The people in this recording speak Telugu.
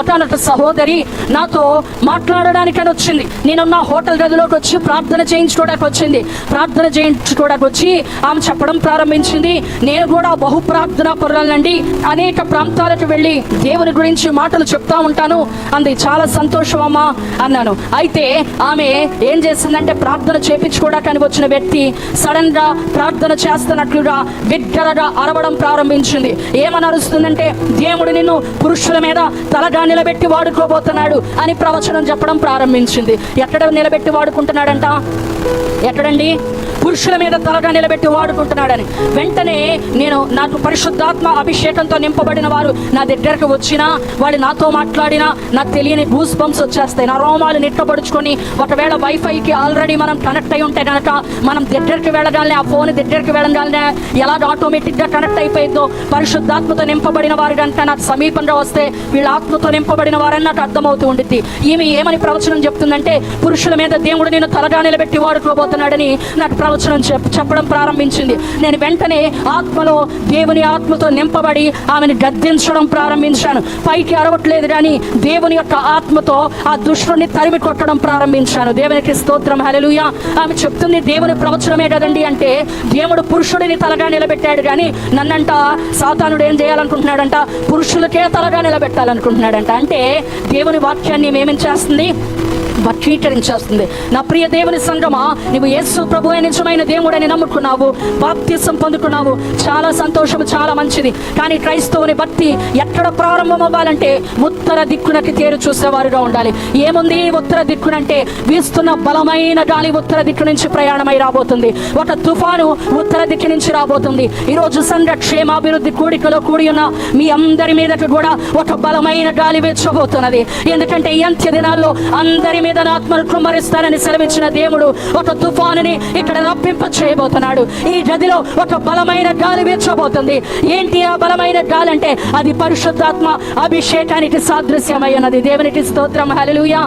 ఒకనొక సహోదరి నాతో మాట్లాడడానికని వచ్చింది. నేనున్న హోటల్ గదిలోకి వచ్చి ప్రార్థన చేయించుకోవడానికి వచ్చి ఆమె చెప్పడం ప్రారంభించింది, నేను కూడా బహు ప్రార్థనా పరురాలండి, అనేక ప్రాంతాలకు వెళ్ళి దేవుని గురించి మాటలు చెప్తా ఉంటాను అంది. చాలా సంతోషం అమ్మా అన్నాను. అయితే ఆమె ఏం చేసిందంటే, ప్రార్థన చేయించుకోవడానికి వచ్చిన వ్యక్తి సడన్ గా ప్రార్థన చేస్తున్నట్లుగా బిగ్గరగా అరవడం ప్రారంభించింది. ఏమని అరుస్తుందంటే, దేవుడు నిన్ను పురుషుల మీద తలగా నిలబెట్టి వాడుకోబోతున్నాడు అని ప్రవచనం చెప్పడం ప్రారంభించింది. ఎక్కడ నిలబెట్టి వాడుకుంటున్నాడంట? ఎక్కడండి? పురుషుల మీద తలగా నిలబెట్టి వాడుకుంటున్నాడని. వెంటనే నాకు పరిశుద్ధాత్మ అభిషేకంతో నింపబడిన వారు నా దగ్గరకు వచ్చినా, వాళ్ళు నాతో మాట్లాడినా నాకు తెలియని గూస్ బంప్స్ వచ్చేస్తాయి. నా రోమాలు నిట్టబడుచుకొని, ఒకవేళ వైఫైకి ఆల్రెడీ మనం కనెక్ట్ అయి ఉంటే కనుక మనం దగ్గరికి వెళ్ళగానే, ఆ ఫోన్ దగ్గరికి వెళ్ళగానే ఎలాగ ఆటోమేటిక్గా కనెక్ట్ అయిపోయిందో, పరిశుద్ధాత్మతో నింపబడిన వారు కనుక నాకు సమీపంగా వస్తే వీళ్ళ ఆత్మతో నింపబడిన వారని నాకు అర్థమవుతూ ఉంటుంది. ఈమె ఏమని ప్రవచనం చెప్తుందంటే, పురుషుల మీద దేవుడు నేను తలగా నిలబెట్టి వాడుకోబోతున్నాడని నాకు ప్రవచనం చెప్పడం ప్రారంభించింది. నేను వెంటనే ఆత్మలో, దేవుని ఆత్మతో నింపబడి ఆమెను గద్దించడం ప్రారంభించాను. పైకి అరవట్లేదు కానీ దేవుని యొక్క ఆత్మతో ఆ దుష్టుని తరిమి కొట్టడం ప్రారంభించాను. దేవునికి స్తోత్రం, హల్లెలూయా. ఆమె చెప్తుంది, దేవుని ప్రవచనమే కదండి అంటే, దేవుడు పురుషుడిని తలగా నిలబెట్టాడు కానీ నన్నంట సాతానుడు ఏం చేయాలనుకుంటున్నాడంట, పురుషులకే తలగా నిలబెట్టాలనుకుంటున్నాడంట. అంటే దేవుని వాక్యాన్ని ఏమేం చేస్తుంది? వక్రీకరించేస్తుంది. నా ప్రియ దేవుని సంగమా, నువ్వు యేసు ప్రభువే నిజమైన దేవుడని నమ్ముకున్నావు, బాప్తిసం పొందుకున్నావు, చాలా సంతోషము, చాలా మంచిది. కానీ క్రైస్తవుని భక్తి ఎక్కడ ప్రారంభం అవ్వాలంటే ఉత్తర దిక్కునకి తేరు చూసేవారుగా ఉండాలి. ఏముంది ఉత్తర దిక్కునంటే? వీస్తున్న బలమైన గాలి ఉత్తర దిక్కు నుంచి ప్రయాణమై రాబోతుంది. ఒక తుఫాను ఉత్తర దిక్కు నుంచి రాబోతుంది. ఈరోజు సంఘ క్షేమాభివృద్ధి కూడికలో కూడి ఉన్న మీ అందరి మీదకి కూడా ఒక బలమైన గాలి వీచబోతున్నది. ఎందుకంటే ఈ అంత్య దినాల్లో అందరి మీద ఆత్మను కుమ్మరిస్తానని సెలవిచ్చిన దేవుడు ఒక తుఫానుని ఇక్కడ రప్పింప చేయబోతున్నాడు. ఈ గదిలో ఒక బలమైన గాలి వీచబోతుంది. ఏంటి ఆ బలమైన గాలి అంటే? అది పరిశుద్ధాత్మ అభిషేకానికి సాదృశ్యమైనది. దేవునికి స్తోత్రం, హల్లెలూయా.